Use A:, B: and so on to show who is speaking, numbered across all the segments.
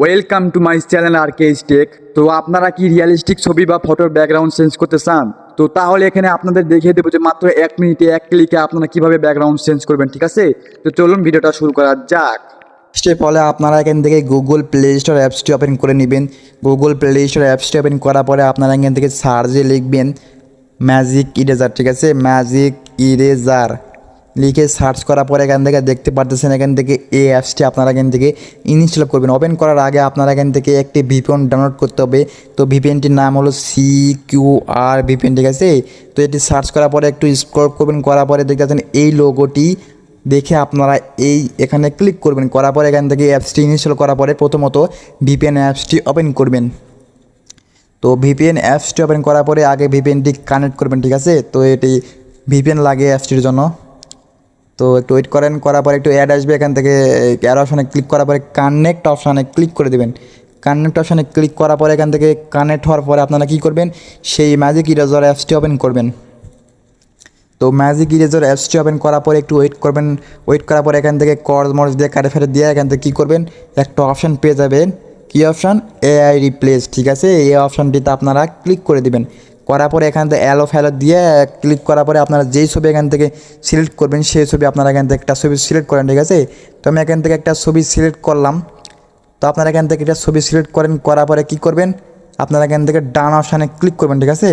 A: Welcome to my channel RKS tech. তো আপনারা কি রিয়েলিস্টিক ছবি বা ফটোর ব্যাকগ্রাউন্ড চেঞ্জ করতে চান? তো তাহলে এখানে আপনাদের দেখিয়ে দেবো যে মাত্র 1 মিনিটে 1 ক্লিকে আপনারা কিভাবে ব্যাকগ্রাউন্ড চেঞ্জ করবেন, ঠিক আছে? তো চলুন ভিডিওটা শুরু করা যাক।
B: স্টেপ হলে আপনারা এখান থেকে গুগল প্লে স্টোর অ্যাপসটি ওপেন করে নেবেন। গুগল প্লে স্টোর অ্যাপসটি ওপেন করার পরে আপনারা এখান থেকে সার্চে লিখবেন ম্যাজিক ইরেজার, ঠিক আছে? ম্যাজিক ইরেজার লিখে সার্চ করার পরে এখান থেকে দেখতে পারতেছেন এখান থেকে এই অ্যাপসটি আপনারা এখান থেকে ইনস্টল করবেন। ওপেন করার আগে আপনারা এখান থেকে একটি ভিপিএন ডাউনলোড করতে হবে। তো ভিপিএনটির নাম হলো সিকিউআর ভিপিএন, ঠিক আছে? তো এটি সার্চ করার পরে একটু স্ক্রল করবেন, করার পরে দেখতে পাচ্ছেন এই লোগোটি দেখে আপনারা এখানে ক্লিক করবেন। করার পরে এখান থেকে অ্যাপসটি ইনস্টল করার পরে প্রথমত ভিপিএন অ্যাপসটি ওপেন করবেন। তো ভিপিএন অ্যাপসটি ওপেন করার পরে আগে ভিপিএনটি কানেক্ট করবেন, ঠিক আছে? তো এটি ভিপিএন লাগে অ্যাপসটির জন্য। তো একটু ওয়েট করেন, করার পরে একটু অ্যাড আসবে, এখান থেকে অ্যাড অপশানে ক্লিক করার পরে কানেক্ট অপশানে ক্লিক করে দেবেন। কানেক্ট অপশানে ক্লিক করার পরে এখান থেকে কানেক্ট হওয়ার পরে আপনারা কী করবেন, সেই ম্যাজিক ইরেজার অ্যাপসটি ওপেন করবেন। তো ম্যাজিক ইরেজার অ্যাপসটি ওপেন করার পরে একটু ওয়েট করবেন। ওয়েট করার পরে এখান থেকে মর্জ দিয়ে কাটে ফেটে দিয়ে এখান থেকে কী করবেন, একটা অপশান পেয়ে যাবেন। কী অপশান? এআই রিপ্লেস, ঠিক আছে? এই অপশানটিতে আপনারা ক্লিক করে দেবেন। করার পরে এখান থেকে অ্যালো ফ্যালো দিয়ে ক্লিক করার পরে আপনারা যেই ছবি এখান থেকে সিলেক্ট করবেন সেই ছবি আপনারা এখান থেকে একটা ছবি সিলেক্ট করেন, ঠিক আছে? তো আমি এখান থেকে একটা ছবি সিলেক্ট করলাম। তো আপনারা এখান থেকে একটা ছবি সিলেক্ট করেন, করার পরে কী করবেন, আপনারা এখান থেকে ডান অপশানে ক্লিক করবেন, ঠিক আছে?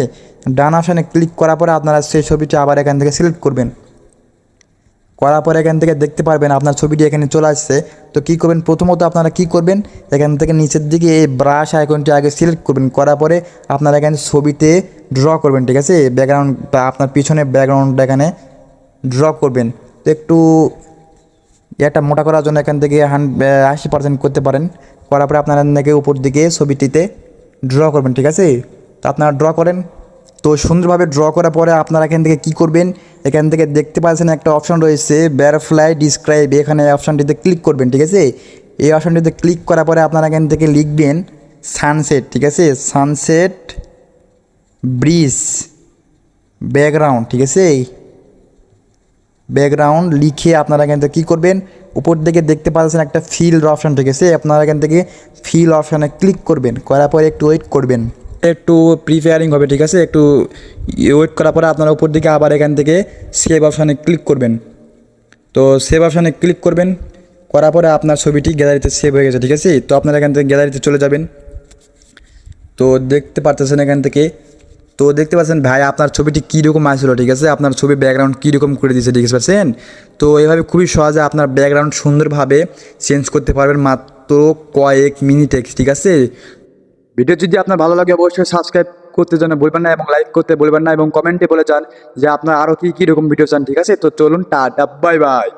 B: ডান অপশানে ক্লিক করার পরে আপনারা সেই ছবিটা আবার এখান থেকে সিলেক্ট করবেন। করার পরে এখান থেকে দেখতে পারবেন আপনার ছবিটি এখানে চলে আসছে। তো কী করবেন, প্রথমত আপনারা কী করবেন, এখান থেকে নিচের দিকে এই ব্রাশ আইকনটি আগে সিলেক্ট করবেন। করার পরে আপনারা এখানে ছবিতে ড্র করবেন, ঠিক আছে? ব্যাকগ্রাউন্ড বা আপনার পিছনে ব্যাকগ্রাউন্ডটা এখানে ড্র করবেন। তো একটু এটা মোটা করার জন্য এখান থেকে 80% করতে পারেন। করার পরে আপনারা এখান থেকে উপর দিকে ছবিটিতে ড্র করবেন, ঠিক আছে? তো আপনারা ড্র করেন। তো সুন্দরভাবে ড্র করার পরে আপনারা এখান থেকে কী করবেন, এখান থেকে দেখতে পাচ্ছেন একটা অপশান রয়েছে বাটারফ্লাই ডিসক্রাইব, এখানে অপশানটিতে ক্লিক করবেন, ঠিক আছে? এই অপশানটিতে ক্লিক করার পরে আপনারা এখান থেকে লিখবেন সানসেট, ঠিক আছে? সানসেট ব্রিজ ব্যাকগ্রাউন্ড, ঠিক আছে? ব্যাকগ্রাউন্ড লিখে আপনারা এখান থেকে কী করবেন, উপর দিকে দেখতে পাচ্ছেন একটা ফিল অপশান, ঠিক আছে? আপনারা এখান থেকে ফিল অপশানে ক্লিক করবেন। করার পরে একটু ওয়েট করবেন, একটু প্রিপেয়ারিং হবে, ঠিক আছে? একটু ওয়েট করার পরে আপনারা উপর দিকে আবার এখান থেকে সেভ অপশানে ক্লিক করবেন। তো সেভ অপশানে ক্লিক করবেন, করার পরে আপনার ছবিটি গ্যালারিতে সেভ হয়ে গেছে, ঠিক আছে? তো আপনারা এখান থেকে গ্যালারিতে চলে যাবেন। তো দেখতে পারতেছেন এখান থেকে, তো দেখতে পাচ্ছেন ভাই আপনার ছবিটি কীরকম আসলো, ঠিক আছে? আপনার ছবির ব্যাকগ্রাউন্ড কীরকম করে দিয়েছে, ঠিক আছে? তো এভাবে খুবই সহজে আপনার ব্যাকগ্রাউন্ড সুন্দরভাবে চেঞ্জ করতে পারবেন মাত্র কয়েক মিনিটে, ঠিক আছে?
A: ভিডিও যদি আপনার ভালো লাগে অবশ্যই সাবস্ক্রাইব করতে যেন বলবেন না এবং লাইক করতে বলবেন না এবং কমেন্টে বলে যান যে আপনার আরও কী কী রকম ভিডিও চান, ঠিক আছে? তো চলুন, টাটা, বাই বাই।